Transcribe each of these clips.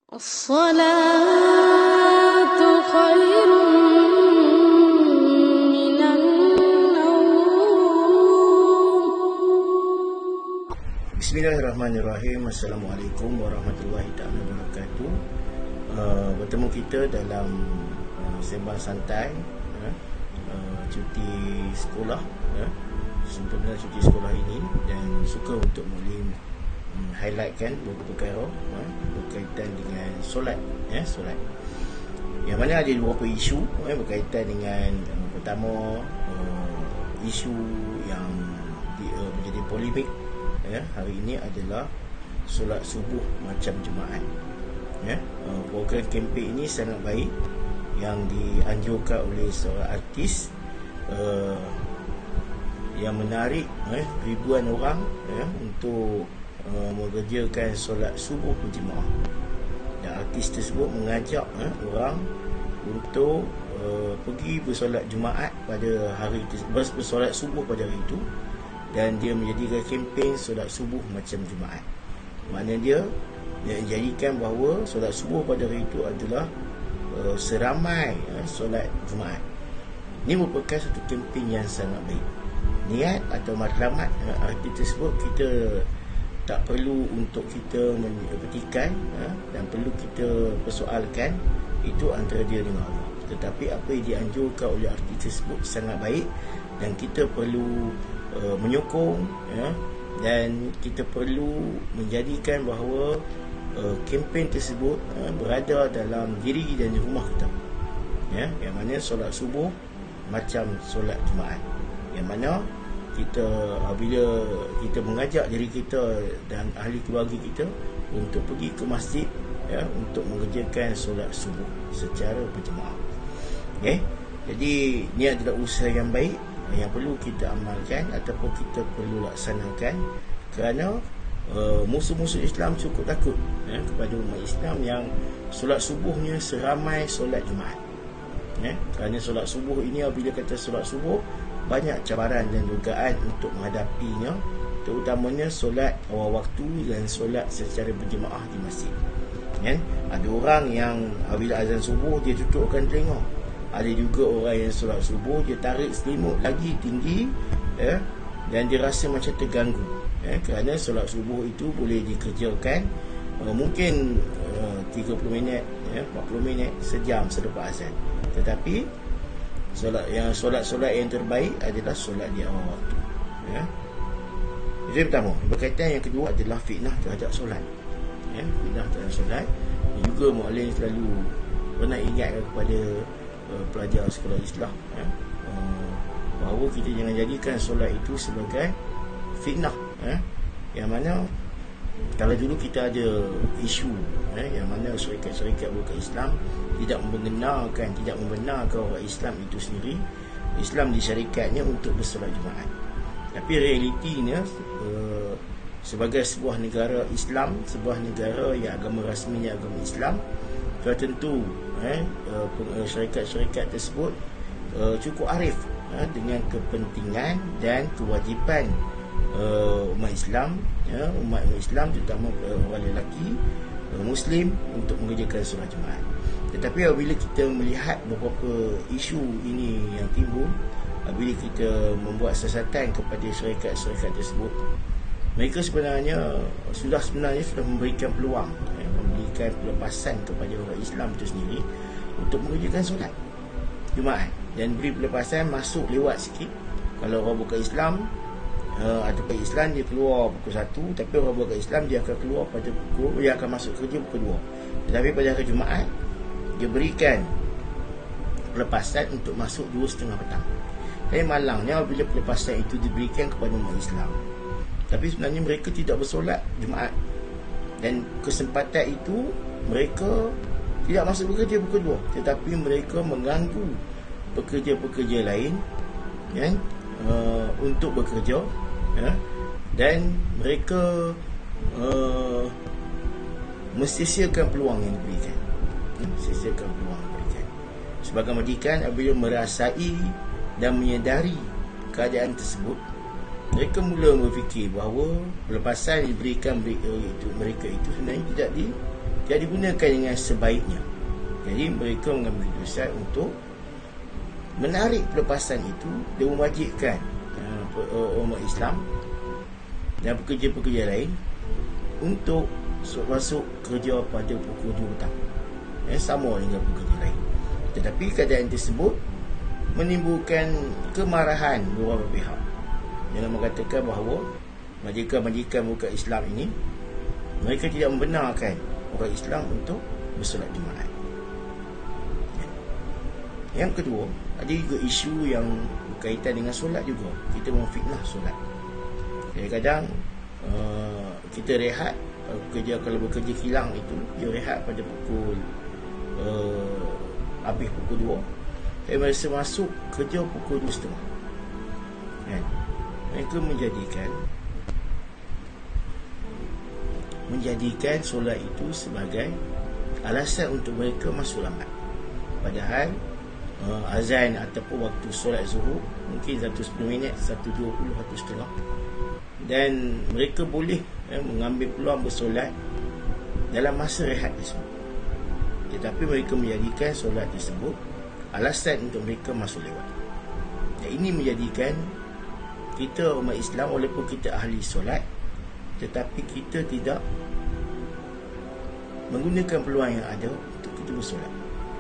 الصلاة خير من النوم. Bismillahirrahmanirrahim. Assalamualaikum warahmatullahi taala wabarakatuh. Bertemu kita dalam sembang santai cuti sekolah, sempurna cuti sekolah ini, dan suka untuk boleh highlightkan beberapa perkara berkaitan dengan solat, solat. Yang mana ada beberapa isu berkaitan dengan pertama, isu yang menjadi polemik hari ini adalah solat subuh macam jemaat. Program kempen ini sangat baik yang dianjurkan oleh seorang artis yang menarik ribuan orang untuk mengerjakan solat subuh berjemaah. Dan artis tersebut mengajak orang untuk pergi bersolat Jumaat pada hari bersolat subuh pada hari itu, dan dia menjadikan kempen solat subuh macam Jumaat. Maknanya dia menjadikan bahawa solat subuh pada hari itu adalah seramai solat Jumaat. Ini merupakan satu kempen yang sangat baik. Niat atau matlamat artis tersebut kita tak perlu untuk kita petikan dan perlu kita persoalkan, itu antara dia dengan Allah. Tetapi apa yang dianjurkan oleh artis tersebut sangat baik, dan kita perlu menyokong, dan kita perlu menjadikan bahawa kempen tersebut berada dalam diri dan di rumah kita, yang mana solat subuh macam solat Jumaat, yang mana kita bila kita mengajak diri kita dan ahli keluarga kita untuk pergi ke masjid untuk mengerjakan solat subuh secara berjemaah. Jadi ini adalah usaha yang baik yang perlu kita amalkan ataupun kita perlu laksanakan, kerana musuh-musuh Islam cukup takut kepada umat Islam yang solat subuhnya seramai solat Jumaat. Kerana solat subuh ini, apabila kata solat subuh, banyak cabaran dan dugaan untuk menghadapinya, terutamanya solat awal waktu dan solat secara berjemaah di masjid. Ada orang yang apabila azan subuh dia tutupkan telinga. Ada juga orang yang solat subuh dia tarik selimut lagi tinggi, dan dia rasa macam terganggu, kerana solat subuh itu boleh dikerjakan mungkin 30 minit, 40 minit, sejam selepas azan. Tetapi solat yang terbaik adalah solat di awal waktu. Itu yang pertama. Berkaitan yang kedua adalah fitnah terhadap solat. Fitnah terhadap solat juga mu'allim selalu pernah ingatkan kepada pelajar sekolah Islam, bahawa kita jangan jadikan solat itu sebagai fitnah, yang mana kalau dulu kita ada isu yang mana syarikat-syarikat bukan Islam tidak membenarkan orang Islam itu sendiri, Islam disyarikatnya untuk bersolat Jumaat. Tapi realitinya sebagai sebuah negara Islam, sebuah negara yang agama rasminya agama Islam, sudah tentu syarikat-syarikat tersebut cukup arif dengan kepentingan dan kewajipan umat Islam, umat Islam terutama orang lelaki Muslim untuk mengerjakan solat Jumaat. Tetapi apabila kita melihat beberapa isu ini yang timbul, apabila kita membuat siasatan kepada syarikat-syarikat tersebut, mereka sebenarnya sudah memberikan peluang, memberikan pelepasan kepada orang Islam itu sendiri untuk mengerjakan solat Jumaat, dan beri pelepasan masuk lewat sikit. Kalau orang bukan Islam ataupun Islam, dia keluar pukul 1, tapi orang bukan Islam dia akan keluar pada pukul, dia akan masuk kerja pukul 2. Tetapi pada hari Jumaat dia berikan pelepasan untuk masuk 2:30 petang. Tapi malangnya bila pelepasan itu diberikan kepada umat Islam, tapi sebenarnya mereka tidak bersolat Jumaat, dan kesempatan itu mereka tidak masuk bekerja pukul 2, tetapi mereka mengganggu pekerja-pekerja lain untuk bekerja, dan mereka mensisiakan peluang yang diberikan. Sebagai majikan, apabila merasai dan menyedari keadaan tersebut, mereka mula berfikir bahawa pelepasan diberikan mereka itu sebenarnya tidak digunakan dengan sebaiknya. Jadi mereka mengambil keputusan untuk menarik pelepasan itu dan mewajibkan umat Islam dan pekerja-pekerja lain untuk masuk kerja pada pukul 2 petang, sama dengan pekerja lain. Tetapi keadaan tersebut menimbulkan kemarahan beberapa pihak yang mengatakan bahawa majikan-majikan bukan Islam ini, mereka tidak membenarkan orang Islam untuk bersolat Jumaat. Yang kedua, ada juga isu yang berkaitan dengan solat juga. Kita memfitnah solat. Kadang-kadang kita rehat, kalau bekerja kilang itu dia rehat pada pukul habis pukul 2. Saya masa masuk kerja pukul 2.30. Mereka menjadikan solat itu sebagai alasan untuk mereka masuk lambat. Padahal azan ataupun waktu solat zuhur mungkin 1:10 minit, 1:20, 1:30, dan mereka boleh mengambil peluang bersolat dalam masa rehat tersebut. Tetapi mereka menjadikan solat tersebut alasan untuk mereka masuk lewat. Dan ini menjadikan kita umat Islam, walaupun kita ahli solat, tetapi kita tidak menggunakan peluang yang ada untuk kita bersolat.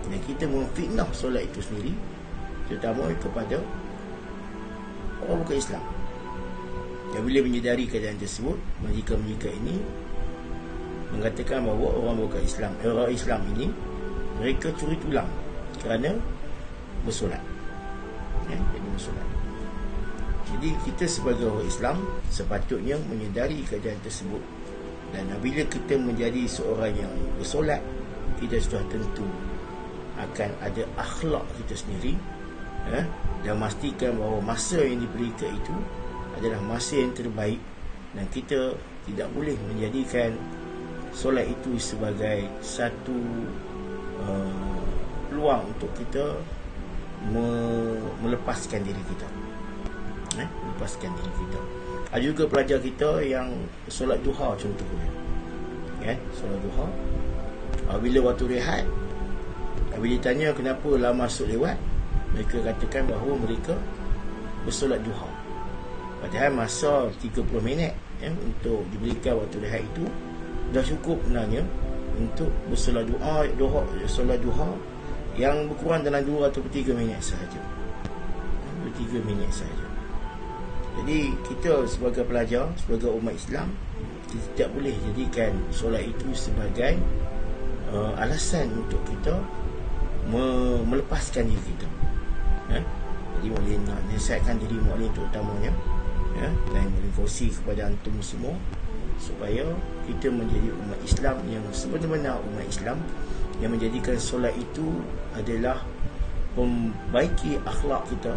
Dan kita memfitnah solat itu sendiri, terutama kepada orang bukan Islam. Dan bila menyedari keadaan tersebut, majikan-majikan ini mengatakan bahawa orang bukan Islam, orang Islam ini, mereka curi tulang kerana bersolat. Jadi bersolat. Jadi kita sebagai orang Islam sepatutnya menyedari keadaan tersebut. Dan bila kita menjadi seorang yang bersolat, kita sudah tentu akan ada akhlak kita sendiri, dan memastikan bahawa masa yang diberikan itu adalah masa yang terbaik, dan kita tidak boleh menjadikan solat itu sebagai satu peluang untuk kita melepaskan diri kita. Melepaskan diri kita. Ada juga pelajar kita yang solat duha contohnya. Solat duha, bila waktu rehat, bila ditanya kenapa lama masuk lewat, mereka katakan bahawa mereka bersolat duha. Padahal masa 30 minit untuk diberikan waktu rehat itu dah cukup sebenarnya untuk bersolat solat duha yang berkurang dalam 2 atau 3 minit sahaja. 3 minit sahaja. Jadi kita sebagai pelajar, sebagai umat Islam, kita tidak boleh jadikan solat itu sebagai alasan untuk kita melepaskan diri kita. Jadi boleh nak nasihatkan diri mu'allim terutamanya, dan berkongsi kepada antum semua supaya kita menjadi umat Islam yang sebenar-benar umat Islam, yang menjadikan solat itu adalah membaiki akhlak kita,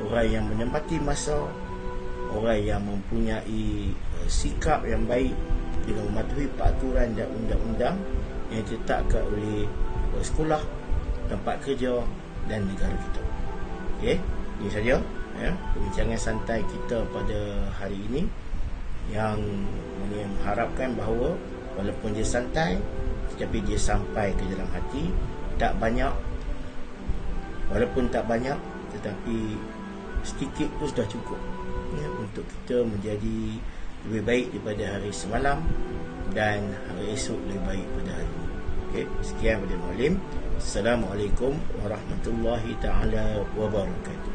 orang yang menempati masa, orang yang mempunyai sikap yang baik dengan mematuhi peraturan dan undang-undang yang ditetapkan oleh sekolah, tempat kerja dan negara kita. Okey, ini saja perbincangan santai kita pada hari ini, yang mengharapkan bahawa walaupun dia santai, tetapi dia sampai ke dalam hati. Tak banyak, walaupun tak banyak, tetapi sedikit pun sudah cukup untuk kita menjadi lebih baik daripada hari semalam, dan hari esok lebih baik pada hari ini. Okey, sekian pada mu'allim. Assalamualaikum warahmatullahi taala wabarakatuh.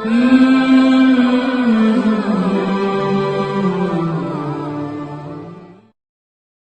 Mm-hmm.